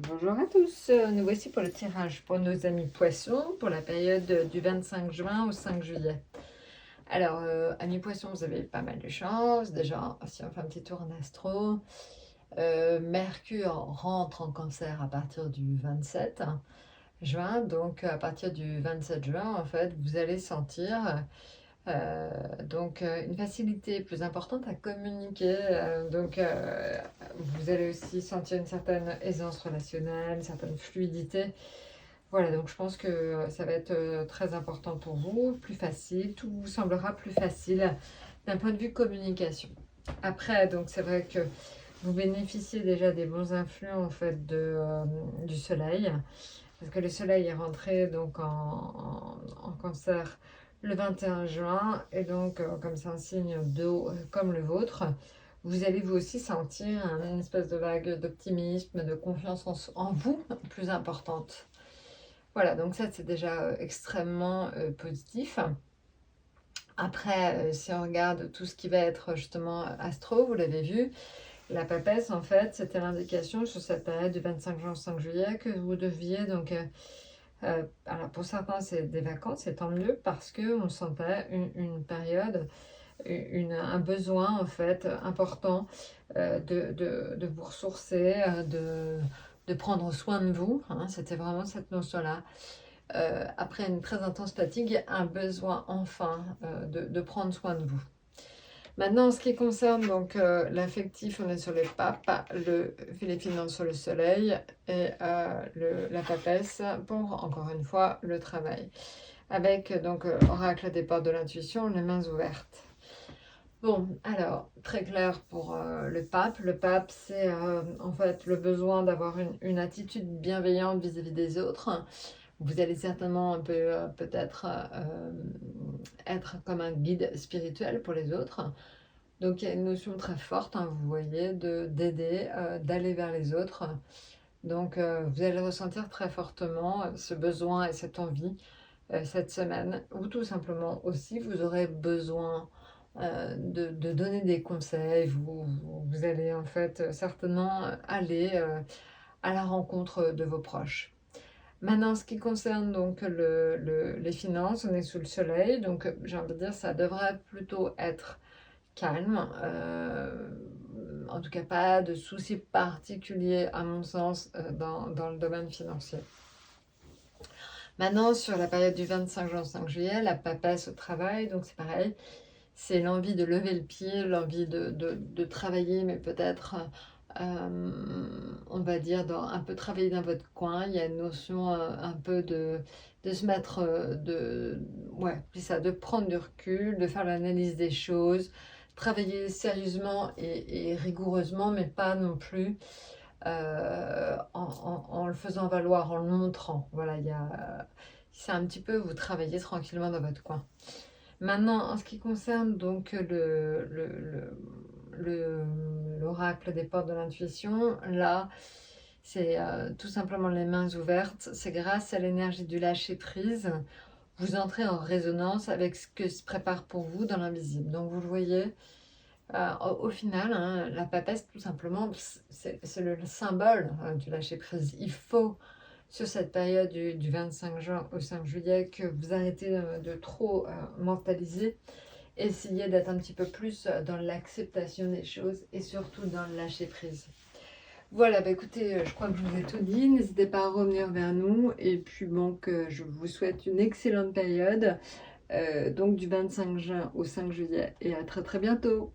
Bonjour à tous, nous voici pour le tirage pour nos amis poissons pour la période du 25 juin au 5 juillet. Alors, amis poissons, vous avez pas mal de chance. Déjà, si on fait un petit tour en astro, Mercure rentre en cancer à partir du 27 juin. Donc, à partir du 27 juin, en fait, vous allez sentir une facilité plus importante à communiquer. Vous allez aussi sentir une certaine aisance relationnelle, une certaine fluidité. Voilà, donc je pense que ça va être très important pour vous, plus facile, tout vous semblera plus facile d'un point de vue communication. Après, donc c'est vrai que vous bénéficiez déjà des bons influx en fait du soleil, parce que le soleil est rentré donc en cancer le 21 juin, et donc comme c'est un signe d'eau comme le vôtre, vous allez vous aussi sentir une espèce de vague d'optimisme, de confiance en vous plus importante. Voilà, donc ça c'est déjà extrêmement positif. Après, si on regarde tout ce qui va être justement astro, vous l'avez vu, la papesse en fait, c'était l'indication sur cette période du 25 juin au 5 juillet que vous deviez donc... alors pour certains c'est des vacances, c'est tant mieux parce qu'on sentait une période, un besoin en fait important de vous ressourcer, de prendre soin de vous, hein, c'était vraiment cette notion-là. Après une très intense fatigue, un besoin enfin de prendre soin de vous. Maintenant, en ce qui concerne donc l'affectif, on est sur les papes, les finances sur le soleil et la papesse pour, encore une fois, le travail. Avec donc oracle des portes de l'intuition, les mains ouvertes. Bon, alors, très clair pour le pape. Le pape, c'est en fait le besoin d'avoir une attitude bienveillante vis-à-vis des autres. Vous allez certainement un peu peut-être être comme un guide spirituel pour les autres. Donc il y a une notion très forte, hein, vous voyez, d'aider, d'aller vers les autres. Donc vous allez ressentir très fortement ce besoin et cette envie cette semaine. Ou tout simplement aussi, vous aurez besoin de donner des conseils. Vous allez en fait certainement aller à la rencontre de vos proches. Maintenant, ce qui concerne donc les finances, on est sous le soleil, donc j'ai envie de dire ça devrait plutôt être calme. En tout cas, pas de soucis particuliers à mon sens dans le domaine financier. Maintenant, sur la période du 25 juin au 5 juillet, la papesse au travail, donc c'est pareil, c'est l'envie de lever le pied, l'envie de travailler, mais peut-être, on va dire, un peu travailler dans votre coin. Il y a une notion un peu de se mettre, ouais, c'est ça, de prendre du recul, de faire l'analyse des choses, travailler sérieusement et rigoureusement, mais pas non plus en le faisant valoir, en le montrant. Voilà, c'est un petit peu, vous travaillez tranquillement dans votre coin. Maintenant, en ce qui concerne donc l'oracle des portes de l'intuition, là, c'est tout simplement les mains ouvertes. C'est grâce à l'énergie du lâcher-prise, vous entrez en résonance avec ce que se prépare pour vous dans l'invisible. Donc vous le voyez, au final, hein, la papesse, tout simplement, c'est le symbole du lâcher-prise. Il faut, sur cette période du 25 juin au 5 juillet, que vous arrêtez de trop mentaliser. Essayez d'être un petit peu plus dans l'acceptation des choses et surtout dans le lâcher-prise. Voilà, bah écoutez, je crois que je vous ai tout dit. N'hésitez pas à revenir vers nous. Et puis bon, que je vous souhaite une excellente période, donc du 25 juin au 5 juillet. Et à très très bientôt.